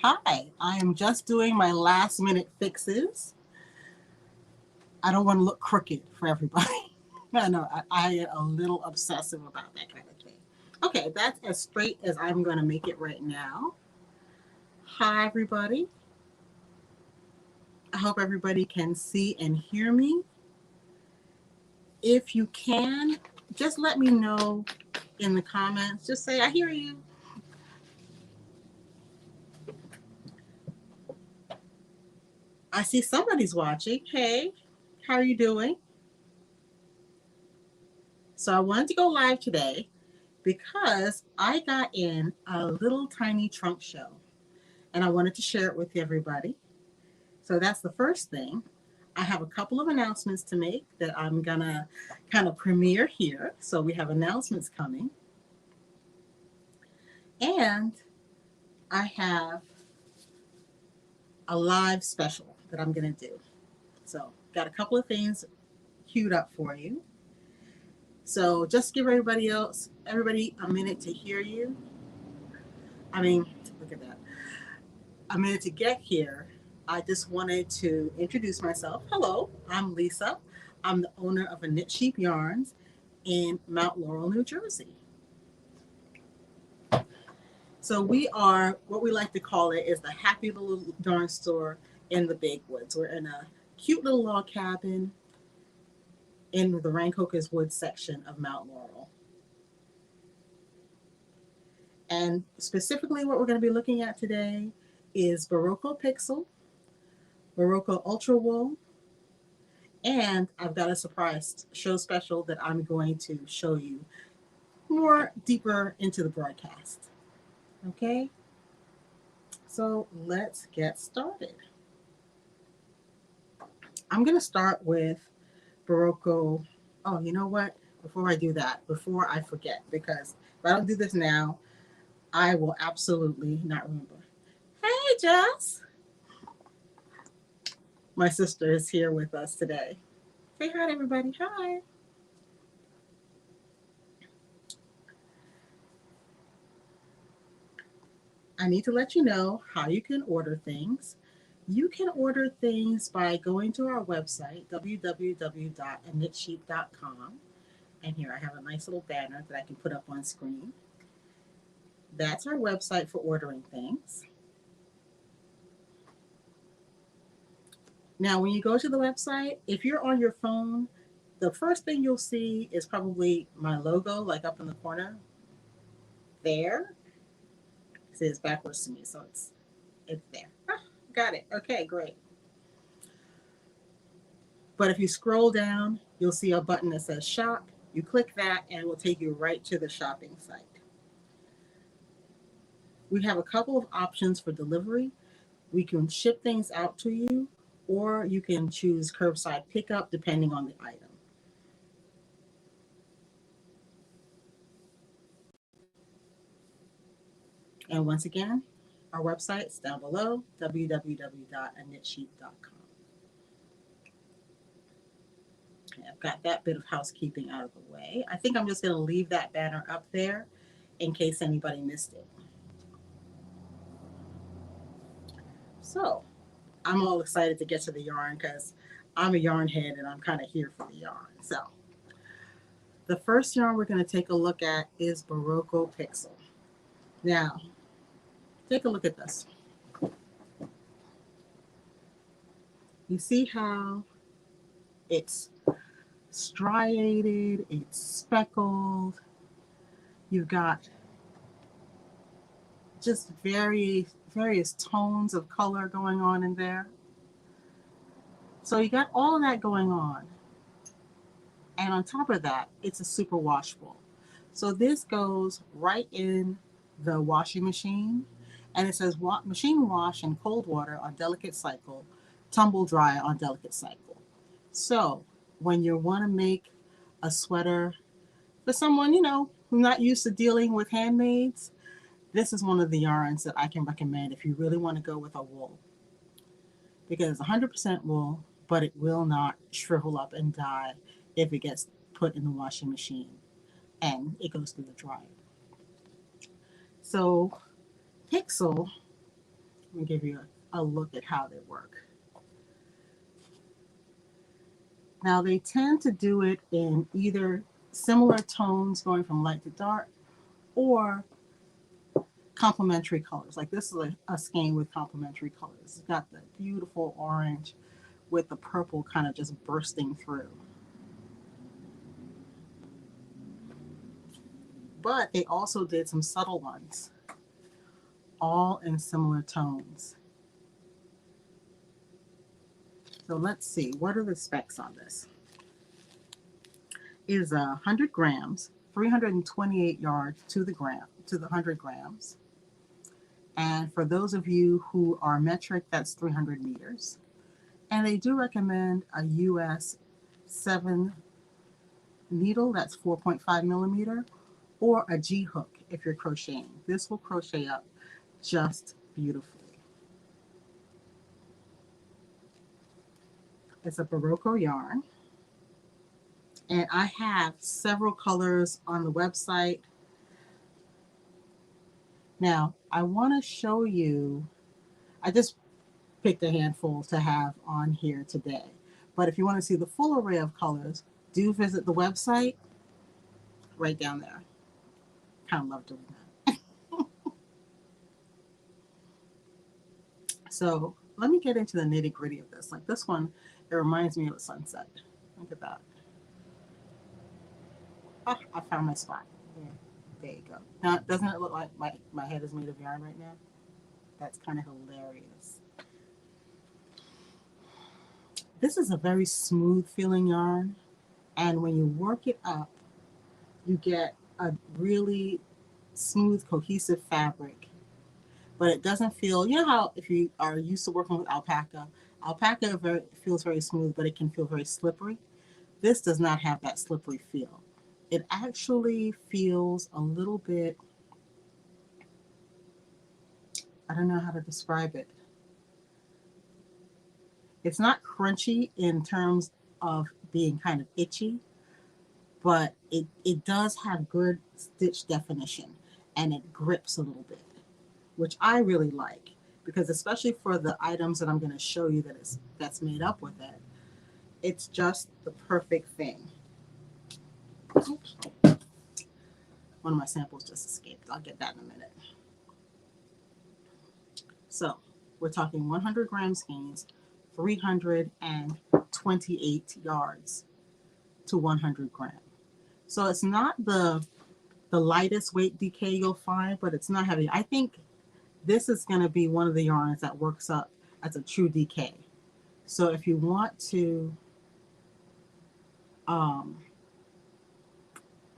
Hi, I am just doing my last minute fixes. I don't want to look crooked for everybody. I know I get a little obsessive about that kind of thing. Okay, that's as straight as I'm going to make it right now. Hi, everybody. I hope everybody can see and hear me. If you can, just let me know in the comments. Just say, I hear you. I see somebody's watching. Hey, how are you doing? So I wanted to go live today because I got in a little tiny trunk show and I wanted to share it with everybody. So that's the first thing. I have a couple of announcements to make that I'm gonna kind of premiere here. So we have announcements coming. And I have a live special that I'm gonna do. So got a couple of things queued up for you. So just give everybody a minute to hear you. I mean, look at that. A minute to get here. I just wanted to introduce myself. Hello, I'm Lisa. I'm the owner of A Knit Sheep Yarns in Mount Laurel, New Jersey. So we are, what we like to call it is the happy little darn store in the big woods. We're in a cute little log cabin in the Rancocas Woods section of Mount Laurel. And specifically what we're going to be looking at today is Barocco Pixel, Barocco Ultra Wool, and I've got a surprise show special that I'm going to show you more deeper into the broadcast. Okay, so let's get started. I'm going to start with Barocco. Oh, you know what? Before I do that, before I forget, because if I don't do this now, I will absolutely not remember. Hey, Jess. My sister is here with us today. Say hi, everybody. Hi. I need to let you know how you can order things. You can order things by going to our website, www.aknitsheep.com. And here I have a nice little banner that I can put up on screen. That's our website for ordering things. Now, when you go to the website, if you're on your phone, the first thing you'll see is probably my logo, like up in the corner there. See, it's backwards to me, so it's there. Ah, got it. Okay, great. But if you scroll down, you'll see a button that says shop. You click that and it will take you right to the shopping site. We have a couple of options for delivery. We can ship things out to you, or you can choose curbside pickup depending on the item. And once again, our website is down below, www.aknitsheep.com. Okay, I've got that bit of housekeeping out of the way. I think I'm just going to leave that banner up there in case anybody missed it. So I'm all excited to get to the yarn because I'm a yarn head and I'm kind of here for the yarn. So the first yarn we're going to take a look at is Barocco Pixel. Now, take a look at this. You see how it's striated, it's speckled. You've got just various tones of color going on in there. So you got all of that going on. And on top of that, it's a super wash wool. So this goes right in the washing machine. And it says machine wash in cold water on delicate cycle, tumble dry on delicate cycle. So when you want to make a sweater for someone, who's not used to dealing with handmaids, this is one of the yarns that I can recommend if you really want to go with a wool. Because it's 100% wool, but it will not shrivel up and die if it gets put in the washing machine and it goes through the dryer. So Pixel Let me give you a look at how they work. Now they tend to do it in either similar tones going from light to dark or complementary colors. Like this is a skein with complementary colors. It's got the beautiful orange with the purple kind of just bursting through. But they also did some subtle ones, all in similar tones. So let's see, what are the specs on this? It is 100 grams, 328 yards to the 100 grams. And for those of you who are metric, that's 300 meters. And they do recommend a US 7 needle, that's 4.5 millimeter, or a G hook if you're crocheting. This will crochet up just beautifully. It's a Barocco yarn. And I have several colors on the website. Now, I want to show you, I just picked a handful to have on here today. But if you want to see the full array of colors, do visit the website right down there. Kind of love doing that. So let me get into the nitty gritty of this. Like this one, it reminds me of a sunset. Look at that. Oh, I found my spot. Yeah, there you go. Now, doesn't it look like my head is made of yarn right now? That's kind of hilarious. This is a very smooth feeling yarn. And when you work it up, you get a really smooth, cohesive fabric. But it doesn't feel, you know how if you are used to working with alpaca, feels very smooth, but it can feel very slippery. This does not have that slippery feel. It actually feels a little bit, I don't know how to describe it. It's not crunchy in terms of being kind of itchy, but it does have good stitch definition and it grips a little bit, which I really like because especially for the items that I'm going to show you that's made up with it, it's just the perfect thing. Oops. One of my samples just escaped. I'll get that in a minute. So we're talking 100 gram skeins, 328 yards to 100 gram. So it's not the lightest weight DK you'll find, but it's not heavy. I think this is going to be one of the yarns that works up as a true DK. So if you want to,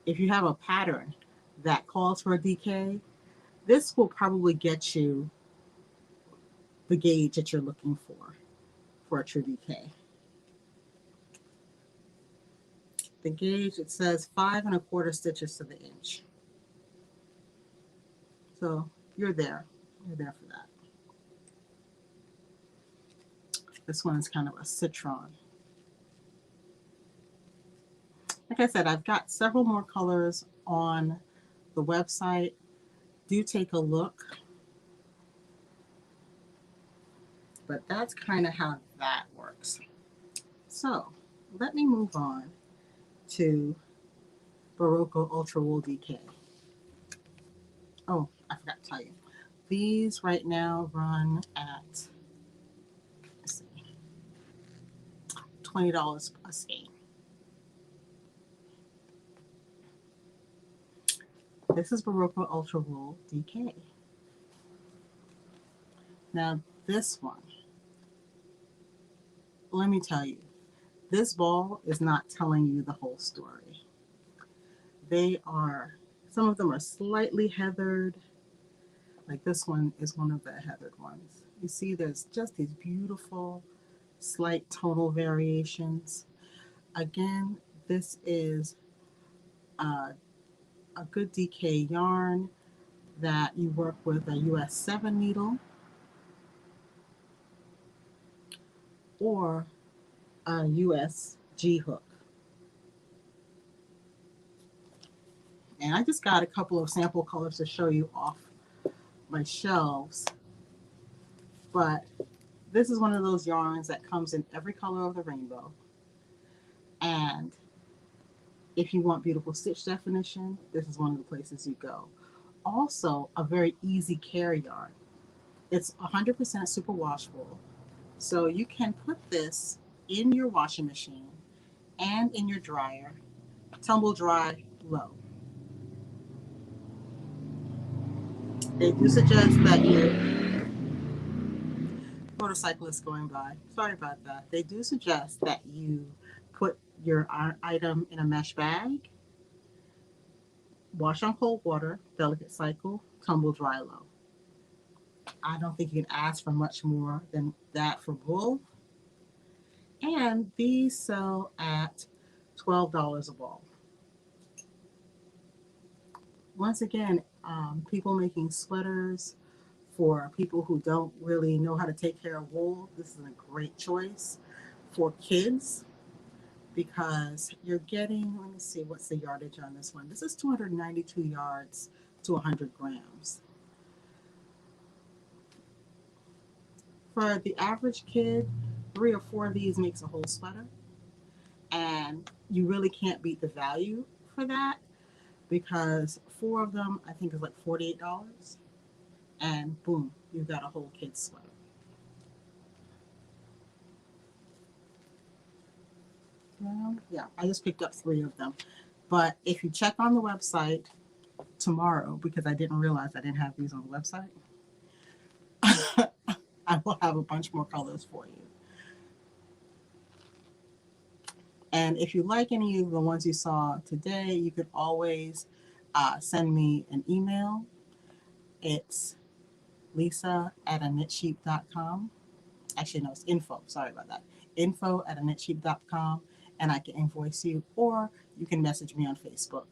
if you have a pattern that calls for a DK, this will probably get you the gauge that you're looking for a true DK. The gauge, it says 5 1/4 stitches to the inch. So you're there for that. This one is kind of a citron. Like I said, I've got several more colors on the website. Do take a look. But that's kind of how that works. So let me move on to Barocco Ultra Wool DK. Oh, I forgot to tell you. These right now run at, let's see, $20 a skein. This is Barocco Ultra Wool DK. Now this one, let me tell you, this ball is not telling you the whole story. Some of them are slightly heathered. Like this one is one of the heathered ones. You see there's just these beautiful slight tonal variations. Again, this is a good DK yarn that you work with a US 7 needle or a US G hook. And I just got a couple of sample colors to show you off my shelves. But this is one of those yarns that comes in every color of the rainbow. And if you want beautiful stitch definition, this is one of the places you go. Also, a very easy care yarn. It's 100% super washable. So you can put this in your washing machine and in your dryer, tumble dry low. They do suggest that you, motorcyclists going by, sorry about that. They do suggest that you put your item in a mesh bag, wash on cold water, delicate cycle, tumble dry low. I don't think you can ask for much more than that for wool. And these sell at $12 a ball. Once again, people making sweaters for people who don't really know how to take care of wool, this is a great choice. For kids, because you're getting, let me see, what's the yardage on this one? This is 292 yards to 100 grams. For the average kid, 3 or 4 of these makes a whole sweater. And you really can't beat the value for that because 4 of them, I think, is like $48. And boom, you've got a whole kid's sweater. Yeah, I just picked up 3 of them. But if you check on the website tomorrow, because I didn't realize I didn't have these on the website, I will have a bunch more colors for you. And if you like any of the ones you saw today, you could always send me an email. It's lisa@aknitsheep.com. Actually, no, it's info. Sorry about that. info@aknitsheep.com. And I can invoice you, or you can message me on Facebook.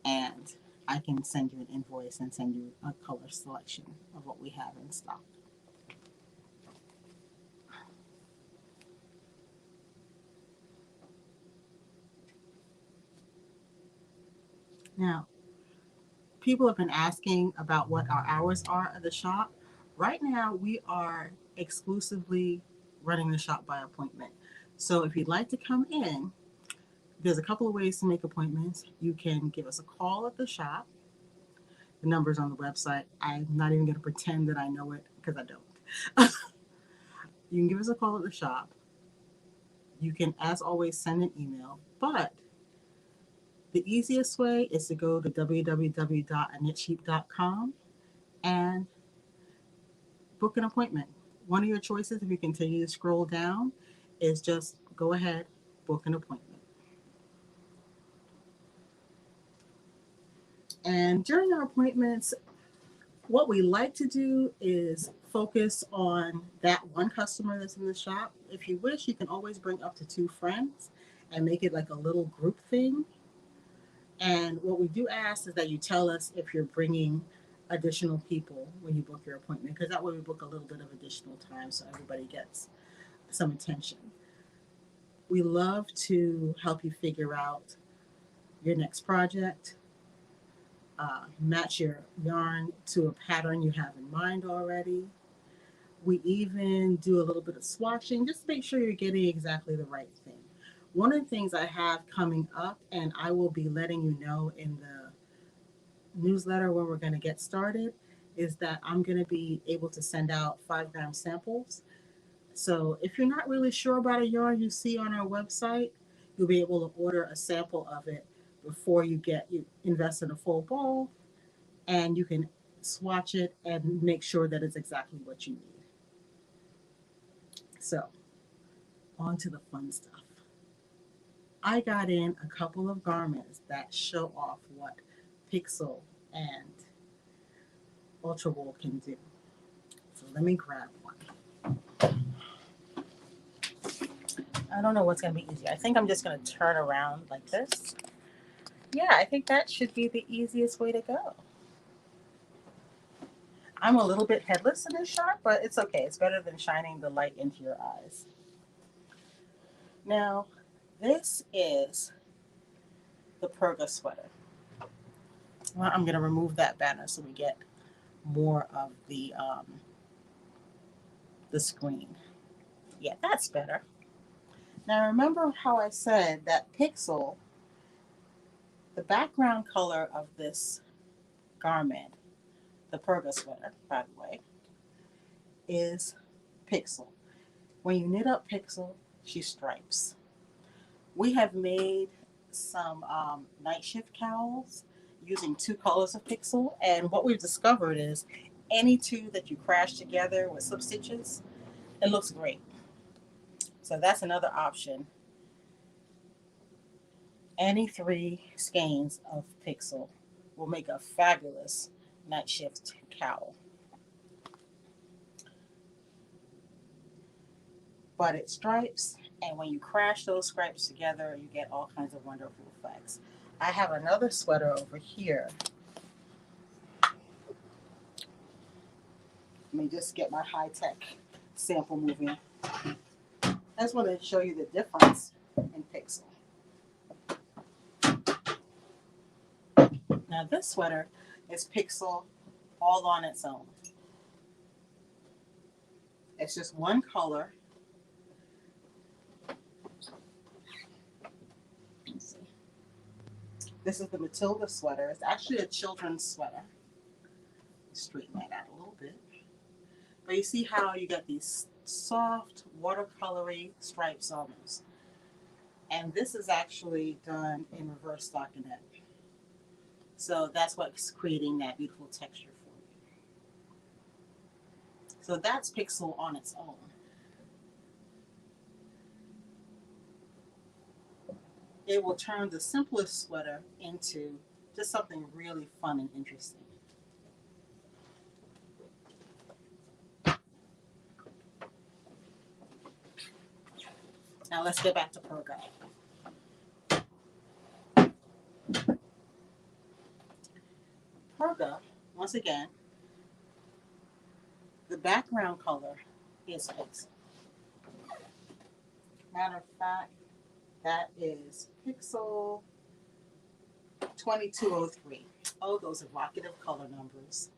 And I can send you an invoice and send you a color selection of what we have in stock. Now, people have been asking about what our hours are at the shop. Right now, we are exclusively running the shop by appointment. So if you'd like to come in, there's a couple of ways to make appointments. You can give us a call at the shop. The number's on the website. I'm not even going to pretend that I know it because I don't. You can give us a call at the shop. You can, as always, send an email. But the easiest way is to go to www.aknitsheep.com and book an appointment. One of your choices, if you continue to scroll down, is just go ahead, book an appointment. And during our appointments, what we like to do is focus on that one customer that's in the shop. If you wish, you can always bring up to 2 friends and make it like a little group thing. And what we do ask is that you tell us if you're bringing additional people when you book your appointment, because that way we book a little bit of additional time so everybody gets some attention. We love to help you figure out your next project, match your yarn to a pattern you have in mind already. We even do a little bit of swatching, just to make sure you're getting exactly the right thing. One of the things I have coming up, and I will be letting you know in the newsletter when we're going to get started, is that I'm going to be able to send out 5-gram samples. So if you're not really sure about a yarn you see on our website, you'll be able to order a sample of it before you invest in a full ball, and you can swatch it and make sure that it's exactly what you need. So, on to the fun stuff. I got in a couple of garments that show off what Pixel and Ultra Wool can do. So let me grab one. I don't know what's going to be easier. I think I'm just going to turn around like this. Yeah, I think that should be the easiest way to go. I'm a little bit headless in this shot, but it's okay. It's better than shining the light into your eyes. Now, this is the Perga sweater. Well, I'm going to remove that banner so we get more of the the screen. Yeah, that's better. Now remember how I said that Pixel, the background color of this garment, the Perga sweater, by the way, is Pixel. When you knit up Pixel, she stripes. We have made some night shift cowls using two colors of Pixel, and what we've discovered is any two that you crash together with slip stitches, it looks great. So that's another option. Any three skeins of Pixel will make a fabulous night shift cowl. But it stripes, and when you crash those stripes together, you get all kinds of wonderful effects. I have another sweater over here. Let me just get my high-tech sample moving. I just want to show you the difference in Pixel. Now this sweater is Pixel all on its own. It's just one color. Let's see. This is the Matilda sweater. It's actually a children's sweater. Straighten that out a little bit. But you see how you got these soft watercolory stripes almost. And this is actually done in reverse stockinette. So that's what's creating that beautiful texture for you. So that's Pixel on its own. It will turn the simplest sweater into just something really fun and interesting. Now let's get back to Perga. Perga, once again, the background color is Pixel. Matter of fact, that is Pixel 2203. Oh, those evocative color numbers.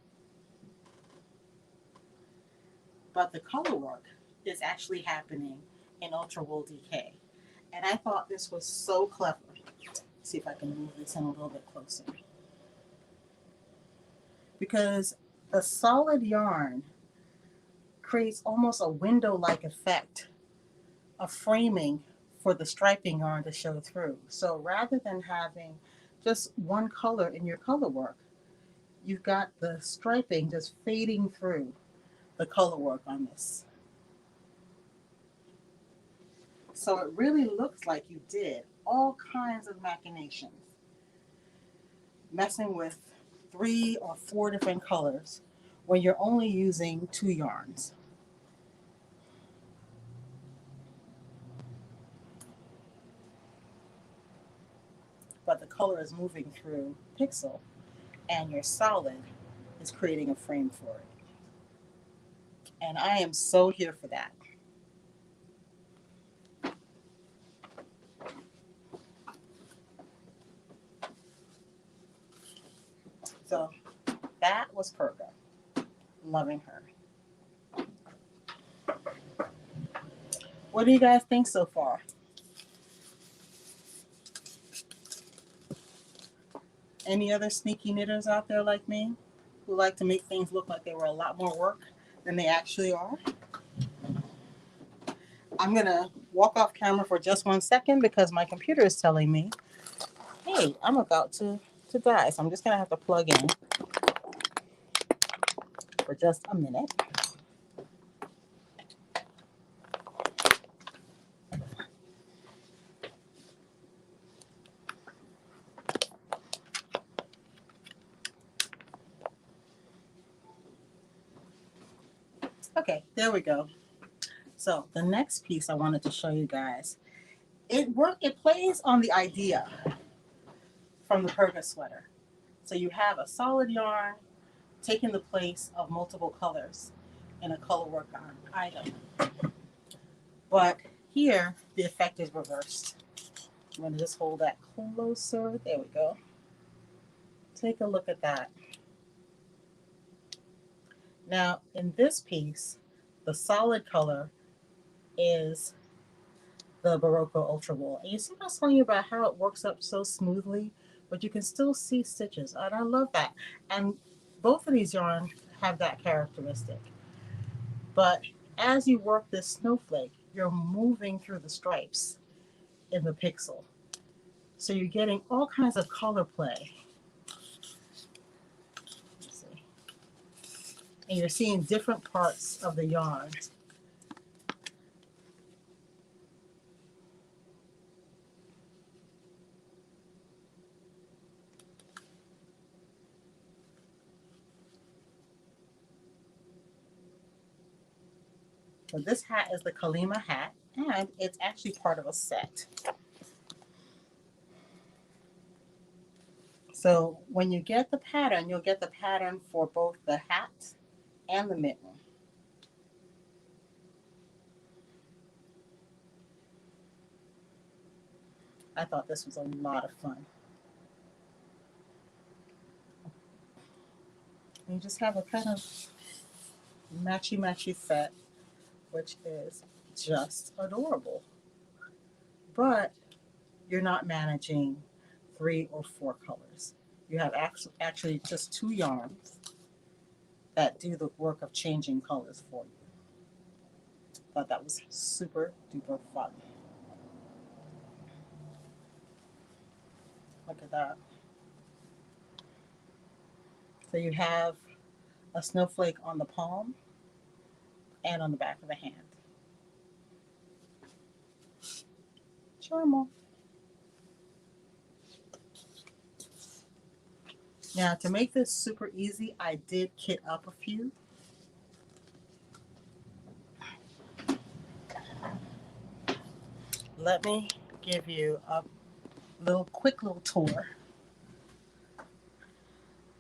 But the color work is actually happening in Ultra Wool DK. And I thought this was so clever. Let's see if I can move this in a little bit closer. Because the solid yarn creates almost a window-like effect of framing for the striping yarn to show through. So rather than having just one color in your color work, you've got the striping just fading through the color work on this. So it really looks like you did all kinds of machinations, messing with 3 or 4 different colors when you're only using 2 yarns. But the color is moving through Pixel, and your solid is creating a frame for it. And I am so here for that. So that was Perga. Loving her. What do you guys think so far? Any other sneaky knitters out there like me who like to make things look like they were a lot more work than they actually are? I'm going to walk off camera for just 1 second because my computer is telling me, hey, I'm about to die. So I'm just going to have to plug in for just a minute. Okay, there we go. So the next piece I wanted to show you guys, it plays on the idea from the Perga sweater. So you have a solid yarn taking the place of multiple colors in a color work item. But here, the effect is reversed. I'm going to just hold that closer. There we go. Take a look at that. Now, in this piece, The solid color is the Barocco Ultra Wool. And you see what I was telling you about how it works up so smoothly, but you can still see stitches. And I love that. And both of these yarns have that characteristic. But as you work this snowflake, you're moving through the stripes in the pixel. So you're getting all kinds of color play. Let's see. And you're seeing different parts of the yarn. So this hat is the Kalima hat, and it's actually part of a set. So when you get the pattern, you'll get the pattern for both the hat and the mitten. I thought this was a lot of fun. And you just have a kind of matchy-matchy set, which is just adorable. But you're not managing 3 or 4 colors. You have actually just 2 yarns that do the work of changing colors for you. Thought that was super duper fun. Look at that. So you have a snowflake on the palm and on the back of the hand. Charmel. Now to make this super easy, I did kit up a few. Let me give you a quick little tour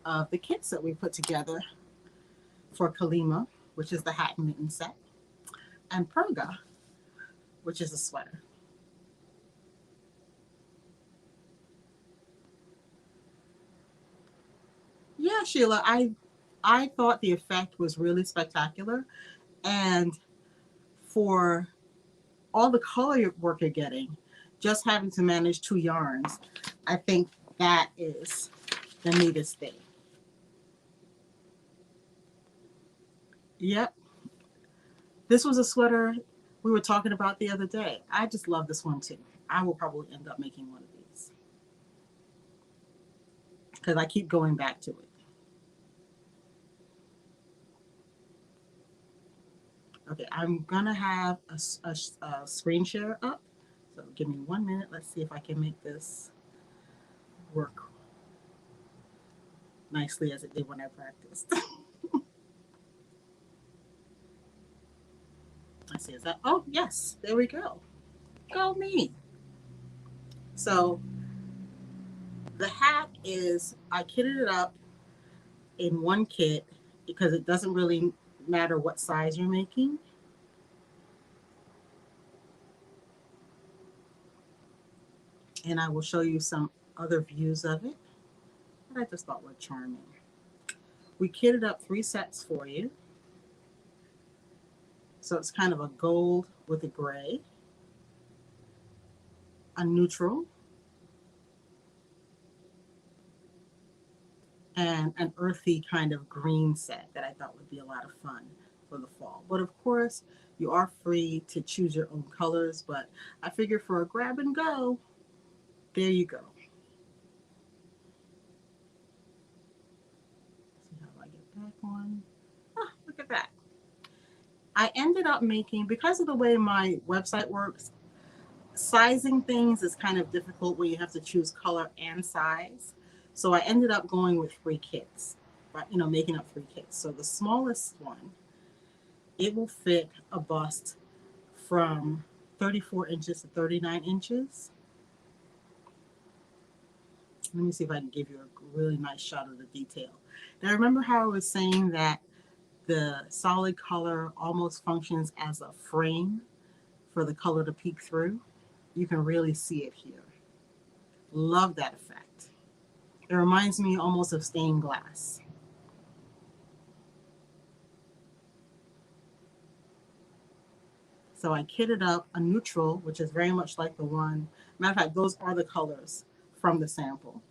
of the kits that we put together for Kalima, which is the hat and mitten set, and Perga, which is a sweater. Yeah, Sheila, I thought the effect was really spectacular, and for all the color work you're getting, just having to manage 2 yarns, I think that is the neatest thing. Yep. This was a sweater we were talking about the other day. I just love this one too. I will probably end up making one of these because I keep going back to it. Okay, I'm gonna have a screen share up. So give me 1 minute. Let's see if I can make this work nicely as it did when I practiced. Let's see, is that, oh yes, there we go. Go me. So the hat is, I kitted it up in one kit because it doesn't really matter what size you're making. And I will show you some other views of it that I just thought were charming. We kitted up 3 sets for you. So it's kind of a gold with a gray, a neutral, and an earthy kind of green set that I thought would be a lot of fun for the fall. But of course, you are free to choose your own colors, but I figure for a grab and go, there you go. See how I get back on. Ah, look at that. I ended up making, because of the way my website works, sizing things is kind of difficult when you have to choose color and size. So I ended up going with 3 kits, right? You know, making up 3 kits. So the smallest one, it will fit a bust from 34 inches to 39 inches. Let me see if I can give you a really nice shot of the detail. Now remember how I was saying that the solid color almost functions as a frame for the color to peek through? You can really see it here. Love that effect. It reminds me almost of stained glass. So I kitted up a neutral, which is very much like the one. Matter of fact, those are the colors from the sample.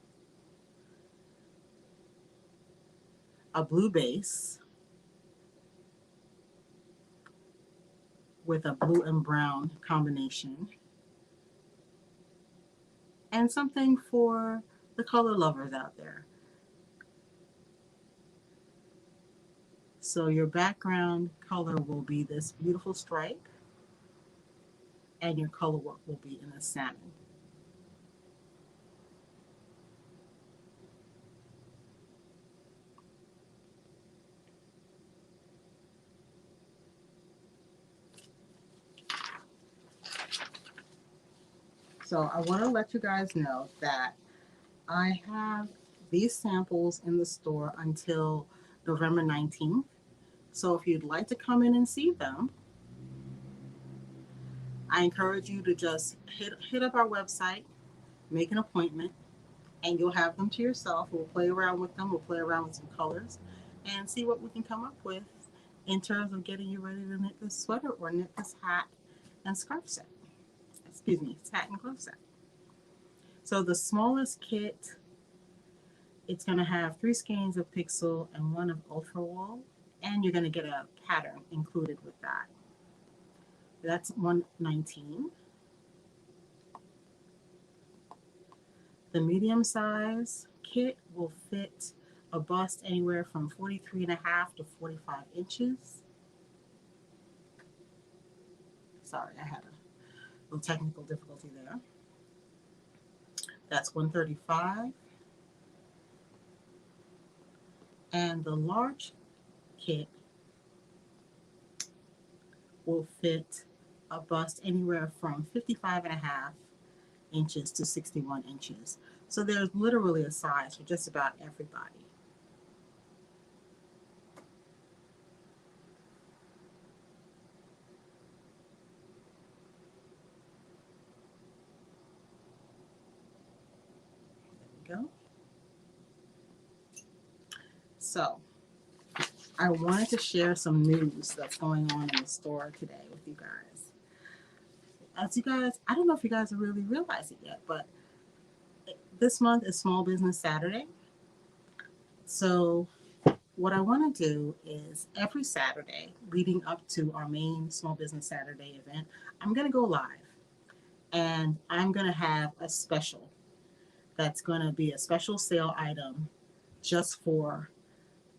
A blue base with a blue and brown combination. And something for the color lovers out there. So your background color will be this beautiful stripe, and your color work will be in a salmon. So I want to let you guys know that I have these samples in the store until November 19th. So if you'd like to come in and see them, I encourage you to just hit up our website, make an appointment, and you'll have them to yourself. We'll play around with them. We'll play around with some colors and see what we can come up with in terms of getting you ready to knit this sweater or knit this hat and scarf set. Excuse me, hat and glove set. So the smallest kit, it's going to have 3 skeins of Pixel and 1 of Ultra Wool, and you're going to get a pattern included with that. That's $119. The medium size kit will fit a bust anywhere from 43.5 to 45 inches. Sorry, I had a little technical difficulty there. That's $135. And the large kit will fit a bust anywhere from 55.5 inches to 61 inches. So there's literally a size for just about everybody. There we go. So I wanted to share some news that's going on in the store today with you guys. As you guys, I don't know if you guys really realize it yet, but this month is Small Business Saturday. So what I want to do is every Saturday leading up to our main Small Business Saturday event, I'm going to go live and I'm going to have a special that's going to be a special sale item just for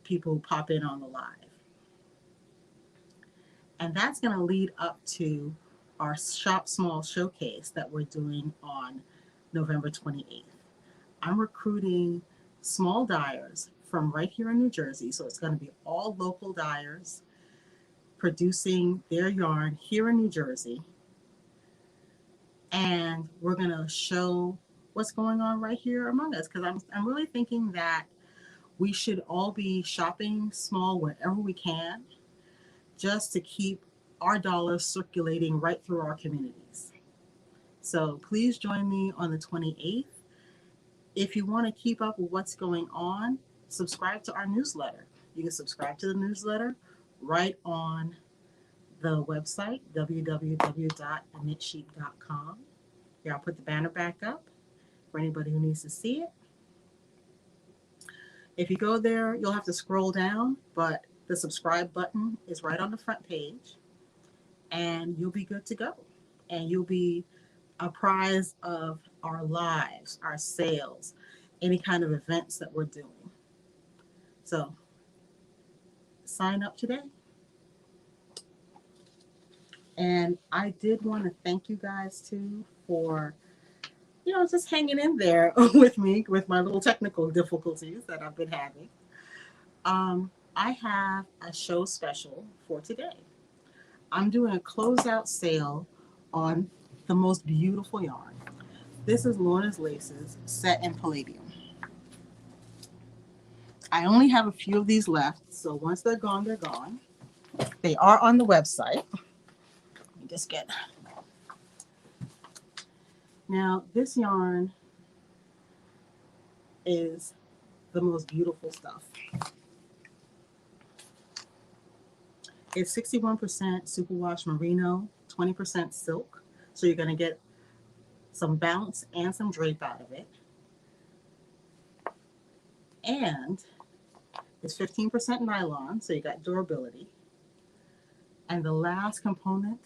people who pop in on the live. And that's going to lead up to our Shop Small showcase that we're doing on November 28th. I'm recruiting small dyers from right here in New Jersey. So it's going to be all local dyers producing their yarn here in New Jersey. And we're going to show what's going on right here among us, because I'm really thinking that we should all be shopping small wherever we can, just to keep our dollars circulating right through our communities. So please join me on the 28th. If you want to keep up with what's going on, subscribe to our newsletter. You can subscribe to the newsletter right on the website, www.knitsheep.com. Here, I'll put the banner back up for anybody who needs to see it. If you go there, you'll have to scroll down, but the subscribe button is right on the front page, and you'll be good to go. And you'll be apprised of our lives, our sales, any kind of events that we're doing. So sign up today. And I did want to thank you guys too for, just hanging in there with me with my little technical difficulties that I've been having. I have a show special for today. I'm doing a closeout sale on the most beautiful yarn. This is Lorna's Laces set in palladium. I only have a few of these left, so once they're gone, they're gone. They are on the website. Let me just get. Now, this yarn is the most beautiful stuff. It's 61% superwash merino, 20% silk. So you're going to get some bounce and some drape out of it. And it's 15% nylon, so you got durability. And the last component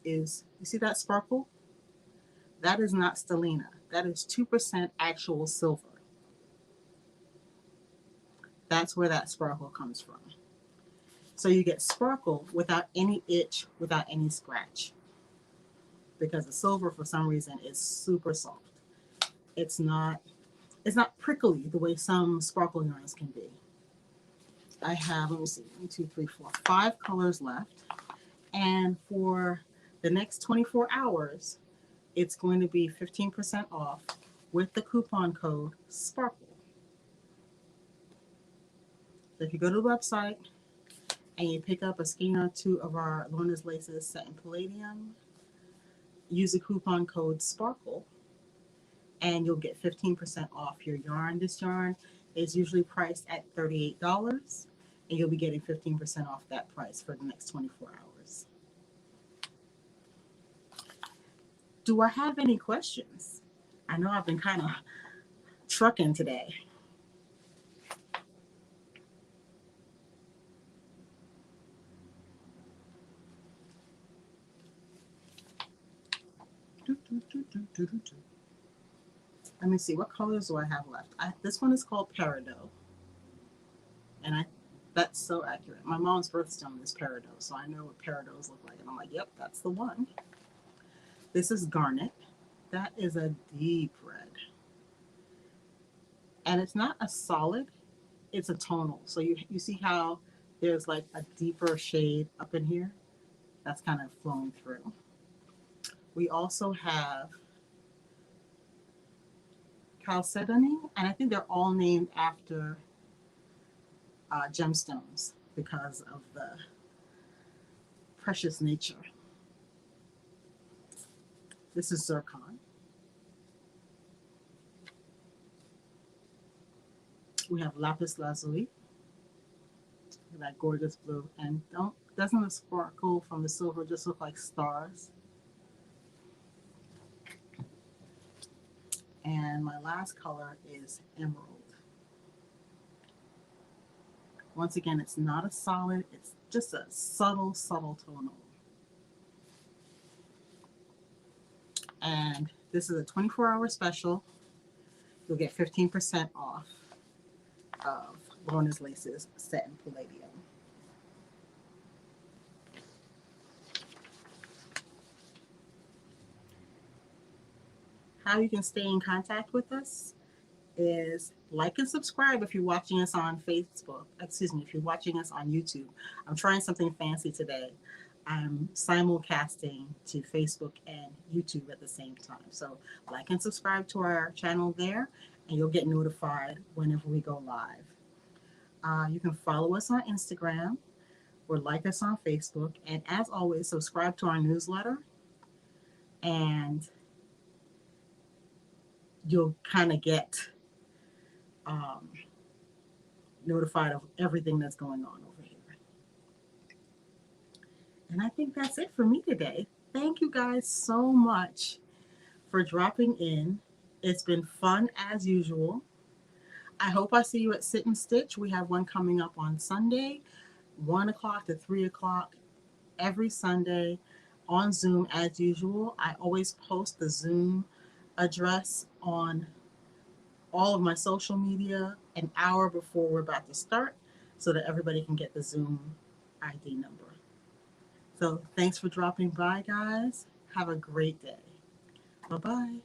is, you see that sparkle? That is not stellina. That is 2% actual silver. That's where that sparkle comes from. So you get sparkle without any itch, without any scratch. Because the silver, for some reason, is super soft. It's not prickly the way some sparkle yarns can be. I have, let me see, 1, 2, 3, 4, 5 colors left. And for the next 24 hours, it's going to be 15% off with the coupon code SPARKLE. So if you go to the website and you pick up a skein or two of our Lorna's Laces set in palladium, use the coupon code SPARKLE, and you'll get 15% off your yarn. This yarn is usually priced at $38, and you'll be getting 15% off that price for the next 24 hours. Do I have any questions? I know I've been kind of trucking today. Let me see, what colors do I have left? This one is called Peridot. And that's so accurate. My mom's birthstone is Peridot, so I know what Peridots look like. And I'm like, yep, that's the one. This is Garnet. That is a deep red. And it's not a solid, it's a tonal. So you see how there's like a deeper shade up in here? That's kind of flowing through. We also have Chalcedony, and I think they're all named after gemstones because of the precious nature. This is Zircon. We have Lapis Lazuli, that gorgeous blue, and doesn't the sparkle from the silver just look like stars? And my last color is Emerald. Once again, it's not a solid, it's just a subtle, subtle tonal. And this is a 24-hour special. You'll get 15% off of Lorna's Laces set in palladium. How you can stay in contact with us is like and subscribe if you're watching us on Facebook. Excuse me, if you're watching us on YouTube. I'm trying something fancy today. I'm simulcasting to Facebook and YouTube at the same time. So like and subscribe to our channel there, and you'll get notified whenever we go live. You can follow us on Instagram or like us on Facebook. And as always, subscribe to our newsletter, and you'll kind of get notified of everything that's going on over here. And I think that's it for me today. Thank you guys so much for dropping in. It's been fun as usual. I hope I see you at Sit and Stitch. We have one coming up on Sunday, 1 o'clock to 3 o'clock every Sunday on Zoom as usual. I always post the Zoom address on all of my social media an hour before we're about to start so that everybody can get the Zoom ID number. So thanks for dropping by, guys. Have a great day. Bye-bye.